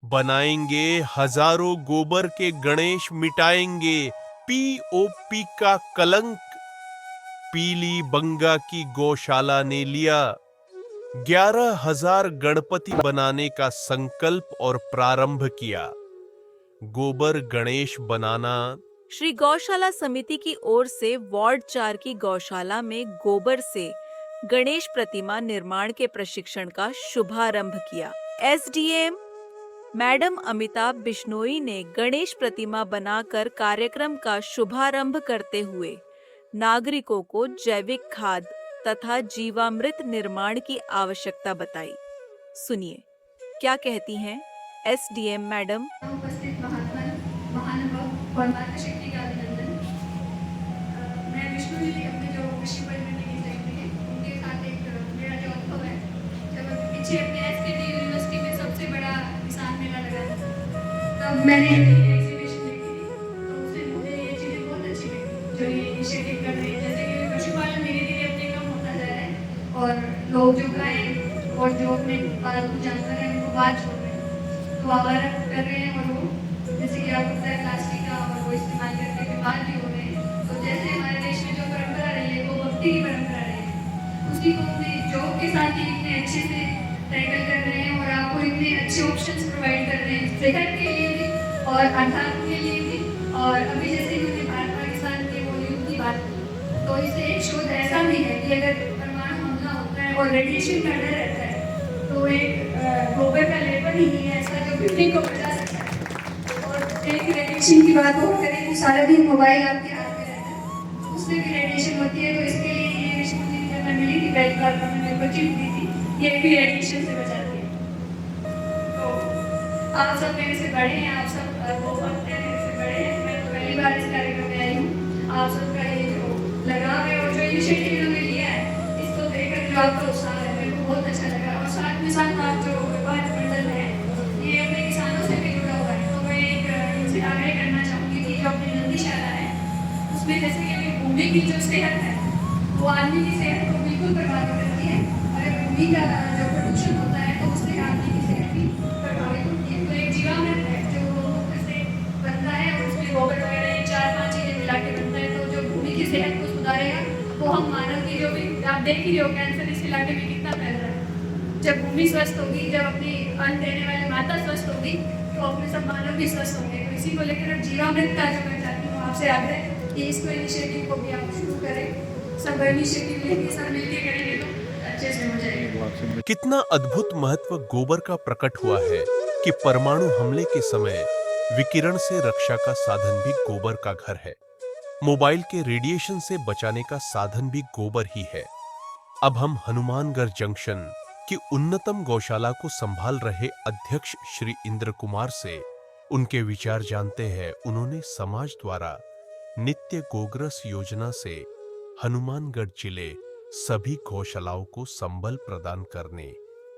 बनाएंगे हजारों गोबर के गणेश, मिटाएंगे पीओपी का कलंक। पीली बंगा की गौशाला ने लिया 11,000 गणपति बनाने का संकल्प और प्रारंभ किया। गोबर गणेश बनाना। श्री गौशाला समिति की ओर से वार्ड 4 की गौशाला में गोबर से गणेश प्रतिमा निर्माण के प्रशिक्षण का शुभारंभ किया। एसडीएम मैडम अमिताभ बिश्नोई ने गणेश प्रतिमा बनाकर कार्यक्रम का शुभारंभ करते हुए नागरिकों को जैविक खाद तथा जीवामृत निर्माण की आवश्यकता बताई। सुनिए क्या कहती हैं एसडीएम मैडम। उपस्थित महानुभाव और मातृशक्ति का अभिनंदन। मैं विष्णु जी अपने जो कृषि परिवहन की सेक्रेटरी है उनके साथ एक मेरा जो अनुभव है, जब पीछे अपने एसकेटी यूनिवर्सिटी में सबसे बड़ा किसान मेला लगा था, तब मैंने एग्जीबिशन देखी थी, तो उससे मुझे ये चीज़ें बहुत अच्छी लगी जो ये इनिशिएटिव कर रहे हैं। जैसे कि पशुपालन धीरे धीरे अपने कम होता जा रहा है और लोग जो गाय और जो अपने पालतू जानवर हैं उनको बाहर छोड़ रहे हैं, तो आवारा कर रहे हैं और वो जैसे कि आपको पता है प्लास्टिक का और वो इस्तेमाल करके बीमार भी हो रहे हैं। तो जैसे हमारे देश में जो परंपरा रही है वो भक्ति की परंपरा रही है, उसी को अपने जॉब के साथ ही इतने अच्छे से टैकल कर रहे हैं और आपको इतने अच्छे ऑप्शंस प्रोवाइड कर रहे हैं सेहत के लिए भी और अध्यात्म के लिए भी। और अभी जैसे उन्होंने भारत पाकिस्तान के वो युद्ध की बात की, तो इससे एक शोध ऐसा भी है कि अगर परमाणु हमला होता है और रेडिएशन का डर रहता है तो एक गोबर का लेपन ही है ऐसा जो बिल्डिंग को बचा सकता है। और एक रेडिएशन की बात और करें तो सारा दिन मोबाइल आपके हाथ में रहता है, उससे भी रेडिएशन होती है। तो इसके लिए ये विष्णु जी जब मैं मिली थी पहली बार तो मेरे को चिप दी थी, ये भी रेडिएशन से बचाती है। तो आप सब मेरे से बड़े हैं, आप सब वो वक्त है मेरे से बड़े हैं, मैं तो पहली बार इस कार्यक्रम में आई हूँ। आप सबका ये जो लगाव है और जो इनिशिएटिव इन्होंने लिया है इसको देखकर जो आपका उत्साह है मेरे को बहुत अच्छा लगा। और साथ में साथ आप जो व्यापार मंडल है ये अपने किसानों से भी जुड़ा हुआ है, तो मैं एक इनसे आग्रह करना चाहूँगी कि जो अपनी नंदीशाला है उसमें जैसे कि अभी भूमि की जो सेहत है वो आदमी की सेहत को बिल्कुल प्रभावित करती है। अगर भूमि का जो प्रदूषण होता है तो उससे आदमी की सेहत भी प्रभावित होती है। तो एक जीवामृत है जो गोमूत्र से बनता है और उसमें गोबर वगैरह 4-5 चीजें मिला के बनता है, तो जो भूमि की सेहत को सुधारेगा वो हम मानव की जो भी आप देख ही हो कैंसर इस इलाके में कितना फैल रहा है। जब भूमि स्वस्थ होगी, जब अपनी अन्न देने वाली माता स्वस्थ होगी तो अपने सब मानव भी स्वस्थ होंगे। तो इसी को लेकर अब जीवामृत का जो मैं चाहती हूँ आपसे आग्रह कि इसको इनिशिएटिव को भी आप शुरू करें, सब इनिशिएटिव लेके सब मिलके करेंगे तो अच्छे से हो जाएगा। कितना अद्भुत महत्व गोबर का प्रकट हुआ है कि परमाणु हमले के समय विकिरण से रक्षा का साधन भी गोबर का घर है। मोबाइल के रेडिएशन से बचाने का साधन भी गोबर ही है। अब हम हनुमानगढ़ जंक्शन की उन्नतम गौशाला को संभाल रहे अध्यक्ष श्री इंद्र कुमार से उनके विचार जानते हैं। उन्होंने समाज द्वारा नित्य गोग्रस योजना से हनुमानगढ़ जिले सभी गौशालाओं को संबल प्रदान करने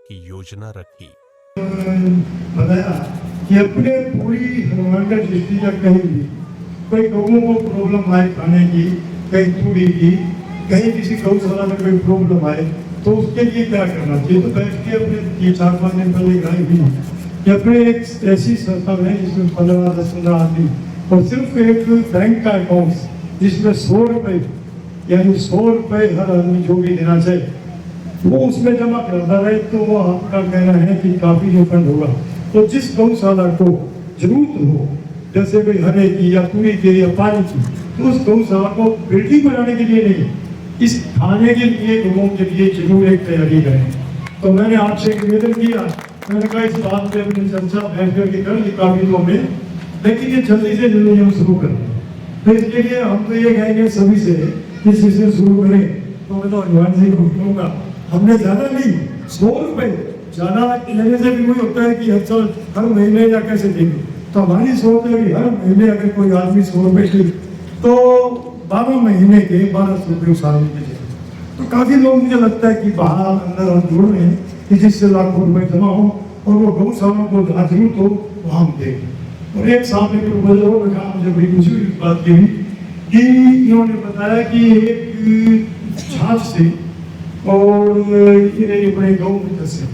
की योजना रखी। बताया कि अपने पूरी हनुमानगढ़ डिस्ट्रिक्ट या कहीं भी कोई लोगों को प्रॉब्लम आए खाने की, कहीं थोड़ी की, कहीं किसी गौशाला में कोई प्रॉब्लम आए तो उसके लिए क्या करना चाहिए। तो बैठ के अपने ये 4-5 दिन पहले गाई हुई कि अपने एक ऐसी संस्था है जिसमें 15-10 आदमी और सिर्फ एक बैंक का अकाउंट जिसमें 100 रुपये यानी 100 रुपये हर आदमी जो भी देना चाहिए वो उसमें जमा करता रहे, तो वो आपका कहना है कि काफ़ी जो फंड होगा। तो जिस गौशाला को जरूरत हो, जैसे कोई हरे की या पूरी की या पानी की, तो उस गौशाला को बिल्डिंग बनाने के लिए नहीं, इस खाने के लिए लोगों के लिए जरूर एक तैयारी करें। तो मैंने आपसे एक निवेदन किया, मैंने कहा इस बात पे अपनी चर्चा बैठ करके कर ली काफ़ी लोगों में, लेकिन ये जल्दी से जल्दी हम शुरू करें। तो इसके लिए हम तो ये कहेंगे सभी से इस विषय शुरू करें। तो मैं तो अनुमान से कहूँगा हमने ज़्यादा नहीं 100 रुपये ज़्यादा लेने से भी वही होता है कि हर महीने या कैसे देंगे। तो हमारी सोच है कि हर महीने अगर कोई आदमी 100 रुपये की तो 12 महीने के 1200 रुपये उस आदमी के चाहिए। तो काफ़ी लोग मुझे लगता है कि बाहर अंदर हम जोड़ रहे हैं कि जिससे लाखों रुपये जमा हो और वो गौशालाओं को जहाँ जरूरत हो वहाँ हम दें। और एक सामने मुझे बड़ी खुशी हुई बात की कि इन्होंने बताया कि एक छाछ से और अपने गौ मूत्र से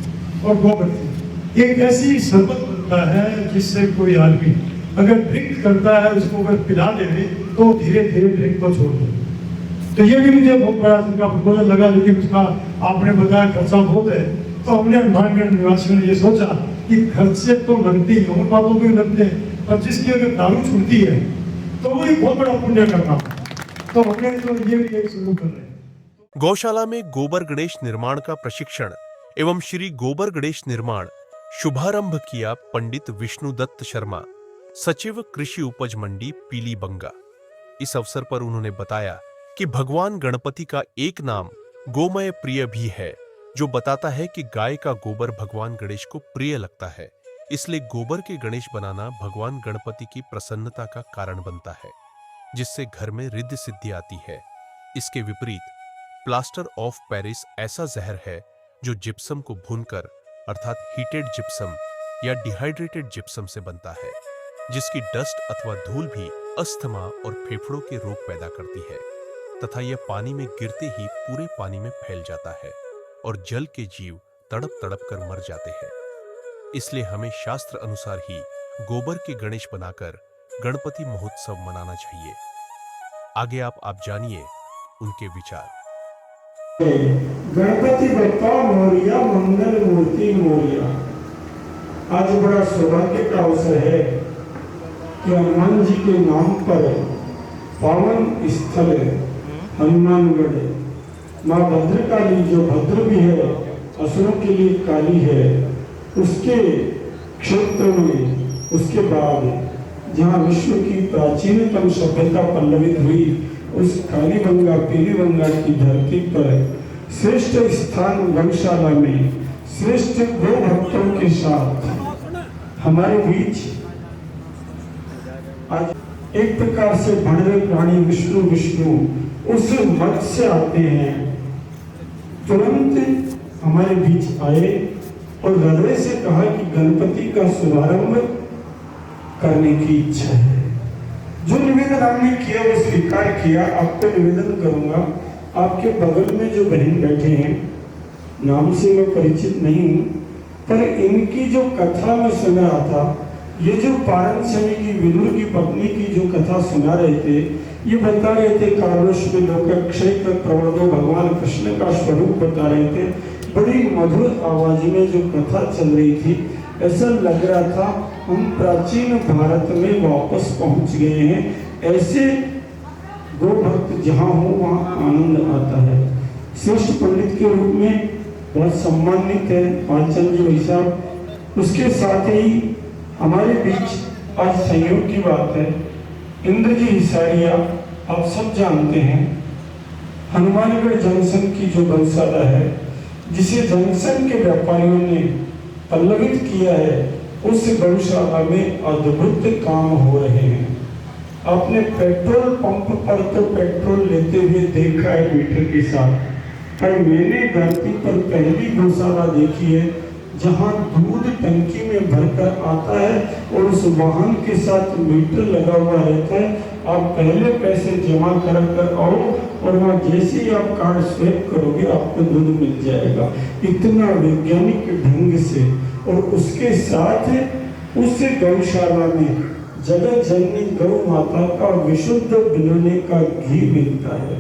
और गोबर से एक ऐसी शरबत होता है जिससे कोई आदमी अगर ड्रिंक करता है उसको अगर पिला दे तो धीरे धीरे ड्रिंक को छोड़ दे। तो ये भी मुझे बहुत बड़ा उनका प्रपोजल लगा, लेकिन उसका आपने बताया खर्चा बहुत है, तो हमने हनुमानगढ़ निवासियों ने ये सोचा कि खर्चे तो लगते ही और बातों के लगते हैं, पर जिसकी अगर दारू छूटती है तो वो एक बहुत बड़ा पुण्य करना, तो हमने तो ये भी शुरू कर रहे हैं। गौशाला में गोबर गणेश निर्माण का प्रशिक्षण एवं श्री गोबर गणेश निर्माण शुभारंभ किया पंडित विष्णुदत्त शर्मा, सचिव कृषि उपज मंडी पीलीबंगा। इस अवसर पर उन्होंने बताया कि भगवान गणपति का एक नाम गोमय प्रिय भी है, जो बताता है कि गाय का गोबर भगवान गणेश को प्रिय लगता है, इसलिए गोबर के गणेश बनाना भगवान गणपति की प्रसन्नता का कारण बनता है, जिससे घर में रिद्धि सिद्धि आती है। इसके विपरीत प्लास्टर ऑफ पेरिस ऐसा जहर है जो जिप्सम को भूनकर अर्थात हीटेड जिप्सम या डिहाइड्रेटेड जिप्सम से बनता है, जिसकी डस्ट अथवा धूल भी अस्थमा और फेफड़ों के रोग पैदा करती है तथा यह पानी में गिरते ही पूरे पानी में फैल जाता है और जल के जीव तड़प तड़प कर मर जाते हैं। इसलिए हमें शास्त्र अनुसार ही गोबर के गणेश बनाकर गणपति महोत्सव मनाना चाहिए। आगे आप जानिए उनके विचार। गणपति बप्पा मोरिया, मंगल मूर्ति मोरिया। आज बड़ा सौभाग्य का अवसर है कि हनुमान जी के नाम पर पावन स्थल हनुमानगढ़, माँ भद्रकाली जो भद्र भी है, असुरों के लिए काली है, उसके क्षेत्र में उसके बाद जहाँ विश्व की प्राचीनतम सभ्यता पल्लवित हुई, उस कालीबंगा पीलीबंगा की धरती पर श्रेष्ठ स्थान गौशाला में श्रेष्ठ गो भक्तों के साथ हमारे बीच आज एक प्रकार से भणवे प्राणी विष्णु विष्णु उस मत से आते हैं, तुरंत हमारे बीच आए और हृदय से कहा कि गणपति का शुभारंभ करने की इच्छा है। जो निवेदन आपने किया वो स्वीकार किया। आपको निवेदन करूंगा, आपके बगल में जो बहन बैठे हैं, नाम से मैं परिचित नहीं हूं, पर इनकी जो कथा मैं सुन रहा था, ये जो पारण समय की विदुर की पत्नी की जो कथा सुना रहे थे, ये बता रहे थे कालवश में लोकक्षय कर प्रवर्धो भगवान कृष्ण का स्वरूप बता रहे थे। बड़ी मधुर आवाज में जो कथा चल रही थी, ऐसा लग रहा था हम प्राचीन भारत में वापस पहुंच गए हैं। ऐसे गो भक्त जहाँ हो वहाँ आनंद आता है। श्रेष्ठ पंडित के रूप में बहुत सम्मानित है पालचंद जी भाई साहब। उसके साथ ही हमारे बीच आज संयोग की बात है, इंद्र जी हिसारिया आप सब जानते हैं, हनुमानगढ़ जंक्शन की जो गौशाला है, जिसे जंक्शन के व्यापारियों ने पल्लवित किया है, उस गौशाला में अद्भुत काम हो रहे हैं। आपने पेट्रोल पंप पर तो पेट्रोल लेते हुए देखा है मीटर के साथ, पर मैंने धरती पर पहली गौशाला देखी है जहां दूध टंकी में भरकर आता है और उस वाहन के साथ मीटर लगा हुआ रहता है। आप पहले पैसे जमा कर आओ और वहाँ जैसे ही आप कार्ड स्वैप करोगे आपको दूध मिल जाएगा। इतना वैज्ञानिक ढंग से, और उसके साथ उस गौशाला में जगत जननी गौ माता का विशुद्ध बिलोने का घी मिलता है।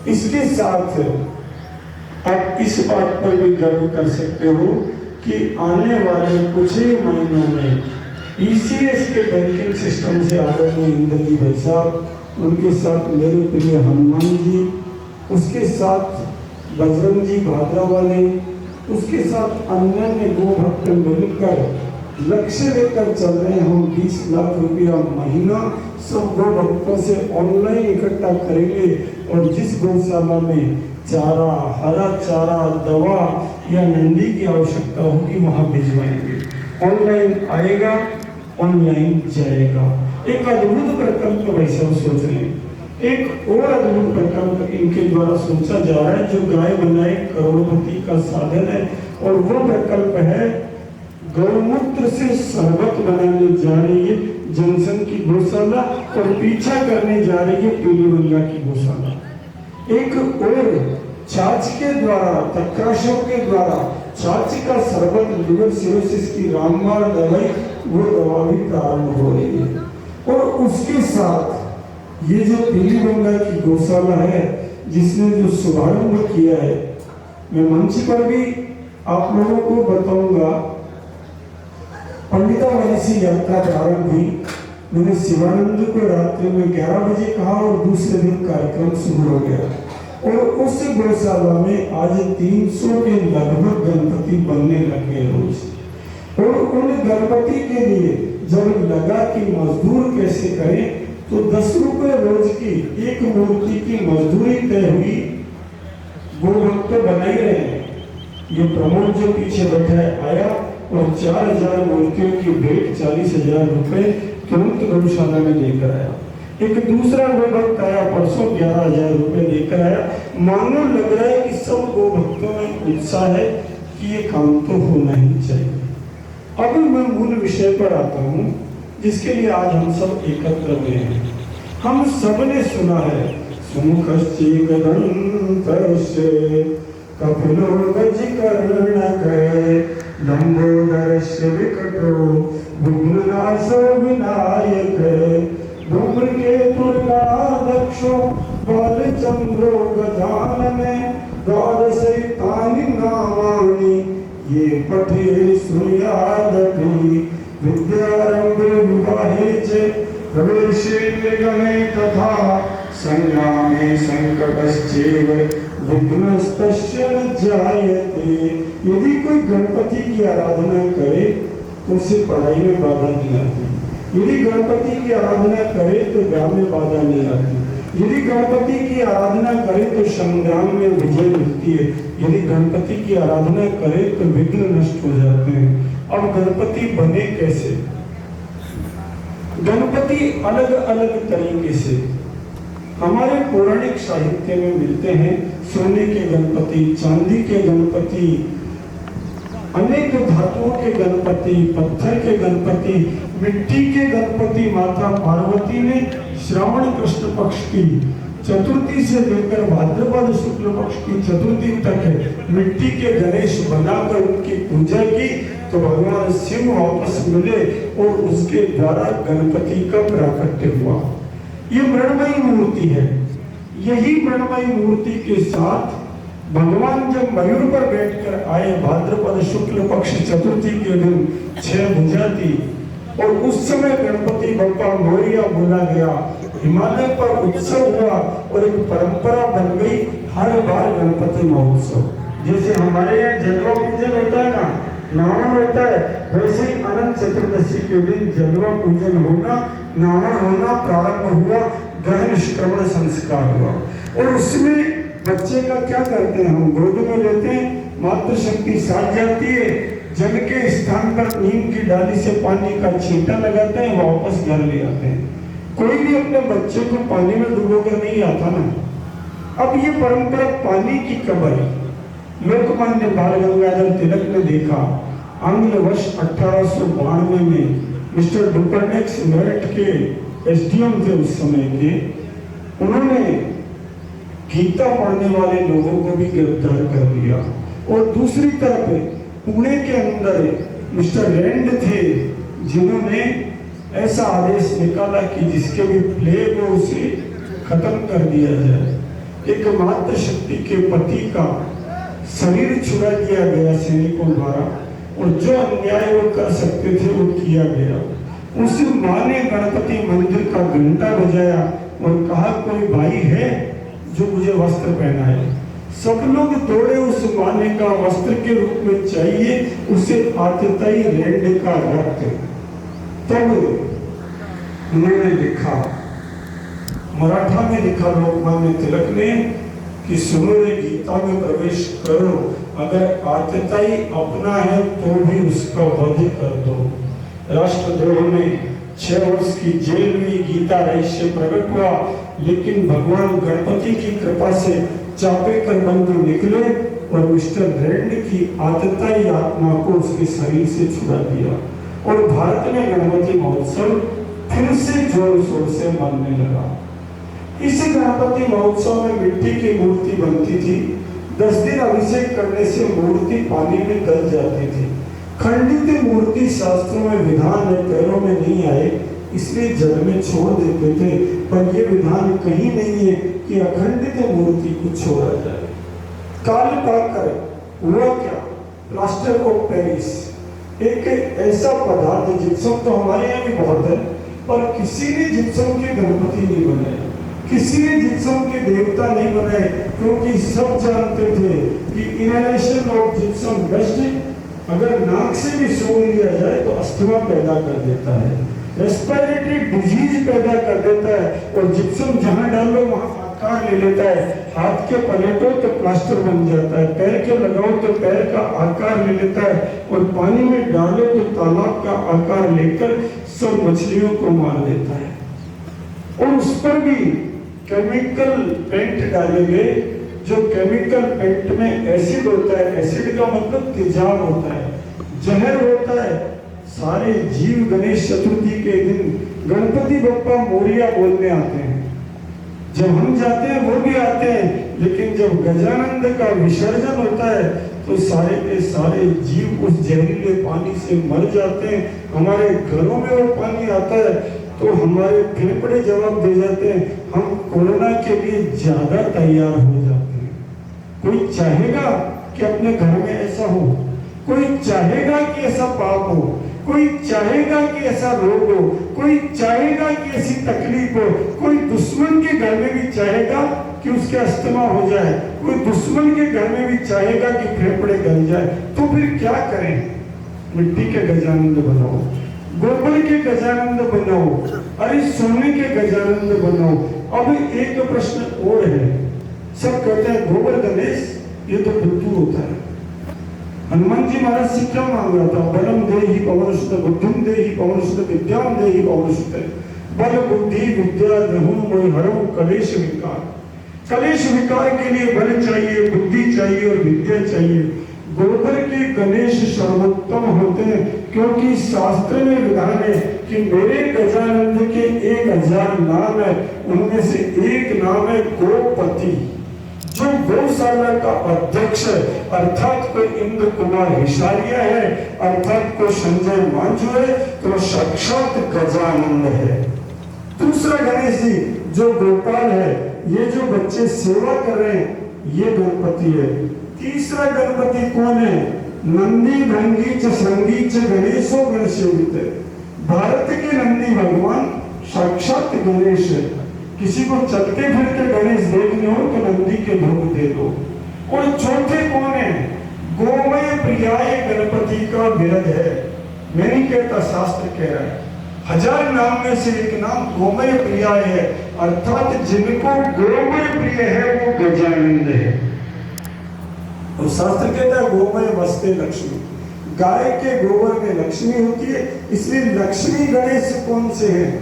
इसके साथ आप इस बात पर भी गर्व कर सकते हो कि आने वाले कुछ ही महीनों में ECS के बैंकिंग सिस्टम से आदरणीय इंद्र जी भाई साहब, उनके साथ मेरे प्रिय हनुमान जी, उसके साथ बजरंग जी भाद्रा वाले, उसके साथ अन्य गो भक्त मिलकर लक्ष्य लेकर चल रहे हैं। हम 20 लाख रुपया महीना सब गो भक्तों से ऑनलाइन इकट्ठा करेंगे और जिस गौशाला में चारा, हरा चारा, दवा या नंदी की आवश्यकता होगी वहां भिजवाएंगे। ऑनलाइन आएगा, ऑनलाइन जाएगा। एक अद्भुत प्रकल्प वैसे सोच रहे हैं। एक और अद्भुत प्रकल्प इनके द्वारा सोचा जा रहा है जो गाय बनाए करोड़पति का साधन है, और वो प्रकल्प है गौमूत्र से शरबत बनाने जा रही है जंक्शन की गौशाला और पीछा करने जा रही है पीलीबंगा की गौशाला। एक और छाछ के द्वारा, तक्राशों के द्वारा छाछ का शरबत, लिवर सिरोसिस की रामबाण दवाई, वो दवा भी प्रारंभ हो रही है। और उसके साथ ये जो पीलीबंगा की गौशाला है जिसने जो शुभारंभ किया है, मैं मंच पर भी आप लोगों को बताऊंगा। पंडितावली से यात्रा प्रारंभ हुई। मैंने शिवानंद को रात्रि में 11 बजे कहा और दूसरे दिन कार्यक्रम शुरू हो गया। और उस गौशाला में आज 300 के लगभग गणपति बनने लगे रोज। और उन गणपति के लिए जब लगा कि मजदूर कैसे करें, तो 10 रुपए रोज की एक मूर्ति की मजदूरी तय हुई। गोभक्त बनाई रहे। ये प्रमोद जो पीछे बैठा है आया और 4000 मूर्तियों की भेंट 40,000 रुपए तुरंत गौशाला में लेकर आया। एक दूसरा गोभक्त आया परसों 11,000 रुपए लेकर आया। मानो लग रहा है कि सब गोभक्तों में उत्साह है कि ये काम तो होना ही चाहिए। अब मैं मूल विषय पर आता हूँ जिसके लिए आज हम सब एकत्र हुए हैं। हम सब ने सुना है सुमुखश्चि गदन्तस्य कपिलो वज्रकर्णकः लंबोदरस्य विकटो विघ्ननाशो विनायकः धूम्रकेतुर्गणाध्यक्षो बालचन्द्रो गजानने द्वादशैतानि नामानि ये पठे श्रुयादपि विद्यारम्भे विवाहे च प्रवेशे निगमे तथा संग्रामे संकटश्चैव विघ्नस्तस्य न जायते। यदि कोई गणपति की आराधना करे तो उसे पढ़ाई में बाधा नहीं आती। यदि गणपति की आराधना करे तो ग्राम में बाधा नहीं आती। यदि गणपति की आराधना करे तो संग्राम में विजय मिलती है। यदि गणपति की आराधना करे तो विघ्न नष्ट हो जाते हैं। अब गणपति बने कैसे? गणपति अलग अलग तरीके से हमारे पौराणिक साहित्य में मिलते हैं। सोने के गणपति, चांदी के गणपति, अनेक धातुओं के गणपति, पत्थर के गणपति, मिट्टी के गणपति। माता पार्वती ने श्रावण कृष्ण पक्ष की चतुर्थी से लेकर भाद्रपद शुक्ल पक्ष की चतुर्थी तक मिट्टी के गणेश बनाकर उनकी पूजा की तो भगवान शिव वापस मिले और उसके द्वारा गणपति का प्राकट्य हुआ। ये मृणमयी मूर्ति है। यही मृणमयी मूर्ति के साथ भगवान जब मयूर पर बैठकर आए भाद्रपद शुक्ल पक्ष चतुर्थी के दिन 6 भुजा थी और उस समय गणपति बप्पा मोरिया बोला गया। हिमालय पर उत्सव हुआ और एक परंपरा बन गई हर बार गणपति महोत्सव। जैसे हमारे यहाँ जलवा पूजन होता है ना, नावण होता है, वैसे ही अनंत चतुर्दशी के दिन जलवा पूजन होना, नावण होना प्रारंभ हुआ, ग्रह निष्क्रमण संस्कार हुआ। और उसमें बच्चे का क्या करते हैं, हम गोद में लेते हैं, मातृशक्ति साथ जाती है, जल के स्थान पर नीम की डाली से पानी का छींटा लगाते हैं, वापस घर ले आते हैं। कोई भी अपने बच्चे को पानी में डुबोकर नहीं आता ना। अब ये परंपरा पानी की कब आई? लोकमान्य बाल गंगाधर तिलक ने देखा। आंग्ल वर्ष 1892 में मिस्टर डुपरनेक्स मेरठ के एसडीएम थे उस समय के, उन्होंने गीता पढ़ने वाले लोगों को भी गिरफ्तार कर लिया। और दूसरी तरफ पुणे के अंदर मिस्टर रैंड थे जिन्होंने ऐसा आदेश निकाला कि जिसके भी प्लेग हो उसे खत्म कर दिया जाए। एक मातृशक्ति के पति का शरीर छुड़ा दिया गया सैनिकों द्वारा और जो अन्याय वो कर सकते थे वो किया गया। उस माँ ने गणपति मंदिर का घंटा बजाया और कहा कोई भाई है जो मुझे वस्त्र पहनाए। सब लोग दौड़े, उस माँ ने का वस्त्र के रूप में चाहिए, उसे आतताई रेंड का रक्त। तब उन्होंने लिखा, मराठा में लिखा लोकमान्य तिलक ने कि सुनो रे गीता में प्रवेश करो, अगर आतताई अपना है तो भी उसका वध कर दो। राष्ट्रद्रोह में 6 वर्ष की जेल में गीता रहस्य प्रकट हुआ, लेकिन भगवान गणपति की कृपा से चापे कर बंधु निकले और मिस्टर रैंड की आतताई आत्मा को उसके शरीर से छुड़ा दिया और भारत में गणपति महोत्सव फिर से जोर शोर से मनने लगा। इस गणपति महोत्सव में मिट्टी की मूर्ति बनती थी, 10 दिन अभिषेक करने से मूर्ति पानी में गल जाती थी। खंडित मूर्ति शास्त्रों में विधान है, पैरों में नहीं आए, इसलिए जल में छोड़ देते थे। पर यह विधान कहीं नहीं है कि अखंडित मूर्ति को छोड़ा जाए। काल पाकर हुआ क्या? प्लास्टर ऑफ पेरिस एक ऐसा पदार्थ, जिप्सम तो हमारे यहाँ भी बहुत है, पर किसी ने जिप्सम के गणपति नहीं बनाए, किसी ने जिप्सम के देवता नहीं बनाए, क्योंकि सब जानते थे कि इनहेलेशन ऑफ जिप्सम बेस्ट, अगर नाक से भी सूंघ लिया जाए तो अस्थमा पैदा कर देता है, रेस्पिरेटरी डिजीज पैदा कर देता है। और जिप्सम जहां डालो वहां आकार ले लेता है। हाथ के पलटो तो प्लास्टर बन जाता है, पैर के लगाओ तो पैर का आकार ले लेता है, और पानी में डालो तो तालाब का आकार लेकर सब मछलियों को मार देता है। और उस पर भी केमिकल पेंट डालेंगे, जो केमिकल पेंट में एसिड होता है, एसिड का मतलब तेजाब होता है, जहर होता है। सारे जीव गणेश चतुर्थी के दिन गणपति बप्पा मोरिया बोलने आते हैं। जब हम जाते हैं वो भी आते हैं, लेकिन जब गजानंद का विसर्जन होता है तो सारे के सारे जीव उस जहरीले पानी से मर जाते हैं। हमारे घरों में वो पानी आता है तो हमारे फेफड़े जवाब दे जाते हैं, हम कोरोना के लिए ज्यादा तैयार हो जाते हैं। कोई चाहेगा कि अपने घर में ऐसा हो? कोई चाहेगा कि ऐसा पाप हो? कोई चाहेगा कि ऐसा रोग हो? कोई चाहेगा कि ऐसी तकलीफ हो? कोई दुश्मन के घर में भी चाहेगा कि उसके अस्थमा हो जाए, कोई दुश्मन के घर में भी चाहेगा कि फेफड़े गल जाए। तो फिर क्या करें? मिट्टी के गजानंद बनाओ, गोबर के गजानंद बनाओ, अरे सोने के गजानंद बनाओ। अब एक प्रश्न और है, सब कहते हैं गोबर गणेश ये तो बुद्धू होता है। हनुमान जी महाराज से क्या मांग रहा था? बलम देहि पवनसुत, बुद्धिम देहि पवनसुत, विद्याम देहि पवनसुत। बल बुद्धि विद्या दहु मोहि हरऊ कलेश विकार। कलेश विकार के लिए बल चाहिए, बुद्धि चाहिए और विद्या चाहिए। गोबर के गणेश सर्वोत्तम होते हैं, क्योंकि शास्त्र में विधान है कि मेरे गजानंद के 1000 नाम है, उनमें से एक नाम है गोपति, जो गौशाला का अध्यक्ष है, अर्थात कोई इंद्र कुमार हिसारिया है, अर्थात कोई संजय मांझू है, तो साक्षात गजानंद है। दूसरा गणेश जी जो गोपाल है, ये जो बच्चे सेवा कर रहे हैं, ये गणपति है। तीसरा गणपति कौन है? नंदी भंगी च संगी च गणेशो गणेशोवित। भारत के नंदी भगवान साक्षात गणेश है। किसी को चलते फिरते गणेश देखने हो तो नंदी के भोग दे दो। और चौथे कौन है? गोमय प्रियाय गणपति का विरध है। मैं नहीं कहता, शास्त्र कह रहा है। 1000 नाम में से एक नाम गोमय प्रियाय है, अर्थात जिनको गोमय प्रिय है वो गजानंद है। और शास्त्र कहता है गोमय वस्ते लक्ष्मी, गाय के गोबर में लक्ष्मी होती है, इसलिए लक्ष्मी गणेश कौन से हैं?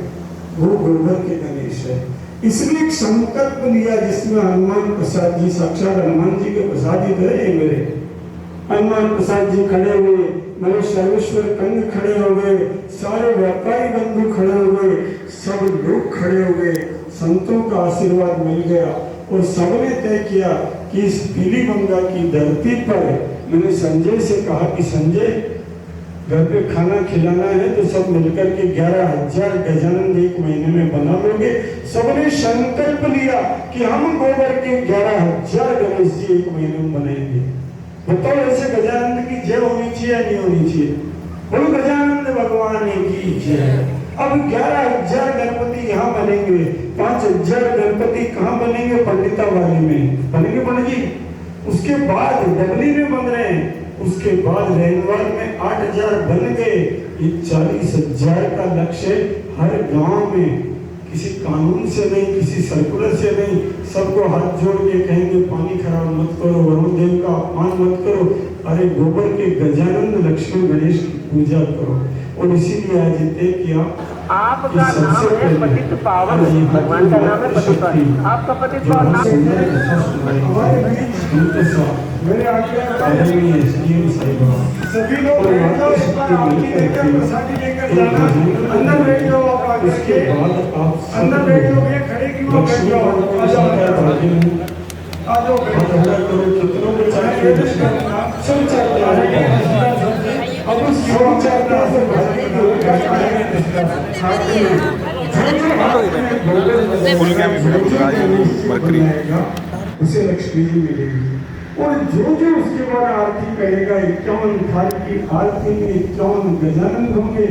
वो गोबर के गणेश है। इसलिए एक संकल्प लिया जिसमें हनुमान प्रसाद जी, साक्षात हनुमान जी के प्रसाद ही तो है मेरे। हनुमान प्रसाद जी खड़े हुए, मेरे सर्वेश्वर कंग खड़े हो गए, सारे व्यापारी बंधु खड़े हो गए, सब लोग खड़े हो गए, संतों का आशीर्वाद मिल गया। और सबने तय किया कि इस पीली गंगा की धरती पर, मैंने संजय से कहा कि संजय घर पे खाना खिलाना है तो सब मिलकर के 11,000 गजानंद एक महीने में बना लोगे। सबने संकल्प लिया कि हम गोबर के 11,000 गणेश जी एक महीने में बनाएंगे। बताओ ऐसे गजानंद की जय होनी चाहिए या नहीं होनी चाहिए? बोलो गजानंद भगवान की जय। अब 11,000 गणपति यहाँ बनेंगे, 5,000 गणपति कहाँ बनेंगे? पंडिता वाली में बनेंगे पंडित जी। उसके बाद डबली में बन रहे हैं, उसके बाद रेनवाल में 8,000 बन गए। ये 40,000 का लक्ष्य हर गांव में, किसी कानून से नहीं, किसी सर्कुलर से नहीं, सबको हाथ जोड़ के कहेंगे पानी खराब मत करो, वरुण देव का अपमान मत करो, अरे गोबर के गजानंद लक्ष्मी गणेश की पूजा करो। और इसीलिए आज तय किया आपका नाम है पतित पावन, भगवान का नाम है पतित पावन। आपका पतित पावन नाम मेरे आगे सभी लोग अंदर बैठ जाओ, आप उसके बाद आप अंदर बैठ जाओ, खड़े क्यों बैठ जाओ? करो कितनों को चाहिए सब चाहते हैं। अब उस सब चाहते हैं से भक्ति को उसे लक्ष्मी जी मिलेगी। और जो जो उसके बाद आरती करेगा 51 थाल की आरती में 51 गजानंद होंगे।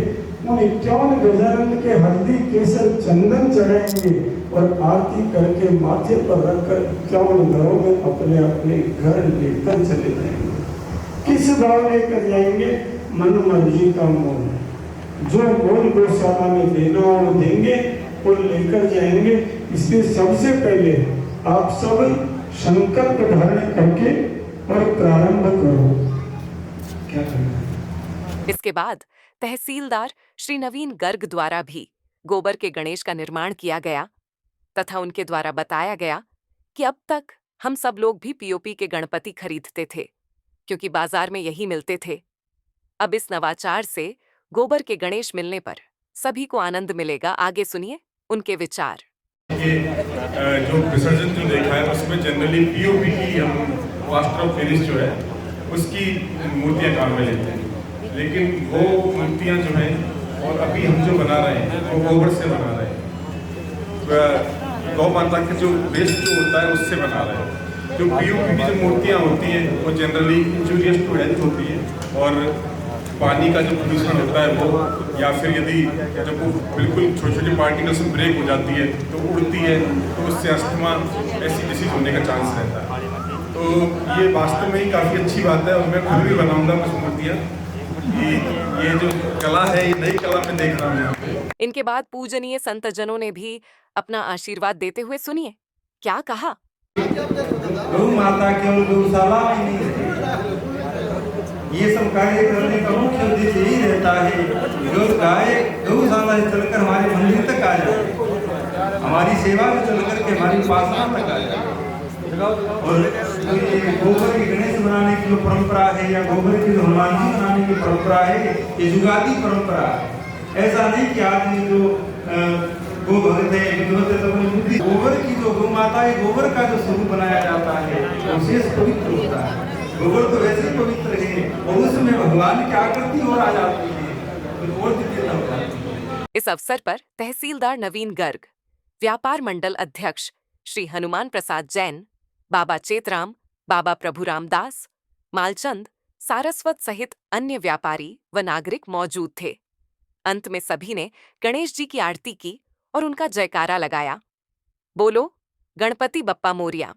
उन 51 गजानंद के हल्दी केसर चंदन चढ़ाएंगे और आरती करके माथे पर रखकर 51 घरों में अपने अपने घर लेकर चले जाएंगे। किस भाव लेकर जाएंगे? मन मर्जी का मोल। जो मोल गौशाला में देना और देंगे वो लेकर जाएंगे। इसलिए सबसे पहले आप सब संकल्प धारण करके और प्रारंभ करो। क्या करना है? इसके बाद तहसीलदार श्री नवीन गर्ग द्वारा भी गोबर के गणेश का निर्माण किया गया तथा उनके द्वारा बताया गया कि अब तक हम सब लोग भी पीओपी के गणपति खरीदते थे क्योंकि बाजार में यही मिलते थे। अब इस नवाचार से गोबर के गणेश मिलने पर सभी को आनंद मिलेगा। आगे सुनिए उनके विचार। जो विसर्जन जो देखा है उसमें जनरली पीओपी की हम प्लास्टर ऑफ पेरिस जो है उसकी मूर्तियां काम में लेते हैं, लेकिन वो मूर्तियां जो हैं और अभी हम जो बना रहे हैं वो गोबर से बना रहे हैं। गौ माता के जो वेस्ट जो होता है उससे बना रहे हैं। जो पीओपी की जो मूर्तियां होती हैं वो जनरली इंजूरियस टू हेल्थ होती है और पानी का जो प्रदूषण होता है वो, या फिर यदि जब वो बिल्कुल छोटे छोटे पार्टिकल्स में ब्रेक हो जाती है तो उड़ती है तो उससे अस्थमा ऐसी डिसीज होने का चांस रहता है। तो ये वास्तव में ही काफ़ी अच्छी बात है और मैं खुद भी बनाऊंगा कुछ मूर्तियाँ। ये जो कला है ये नई कला में देख रहा हूँ यहाँ पे। इनके बाद पूजनीय संतजनों ने भी अपना आशीर्वाद देते हुए सुनिए क्या कहा। गौ माता केवल गौशाला में नहीं रहती, ये सब कार्य करने का मुख्य उद्देश्य यही रहता है जो गाय गौशाला से चलकर हमारे मंदिर तक आ जाए, हमारी सेवा में चल करके हमारी उपासना तक आ जाए। और ये गोबर के गणेश बनाने की जो परंपरा है या गोबर की जो हनुमान जी बनाने की परंपरा है ये युगादि परंपरा है। ऐसा नहीं कि आदमी जो गो भगत है विद्वत है तो अपनी बुद्धि, गोबर की जो गौ माता है गोबर का जो स्वरूप बनाया जाता है वो विशेष पवित्र होता है। गोबर तो वैसे ही पवित्र है और उसमें भगवान की आकृति और आ जाती है और दिव्यता हो जाती है। इस अवसर पर तहसीलदार नवीन गर्ग, व्यापार मंडल अध्यक्ष श्री हनुमान प्रसाद जैन, बाबा चेतराम, बाबा प्रभुराम दास, मालचंद, सारस्वत सहित अन्य व्यापारी व नागरिक मौजूद थे। अंत में सभी ने गणेश जी की आरती की और उनका जयकारा लगाया। बोलो गणपति बप्पा मोरिया।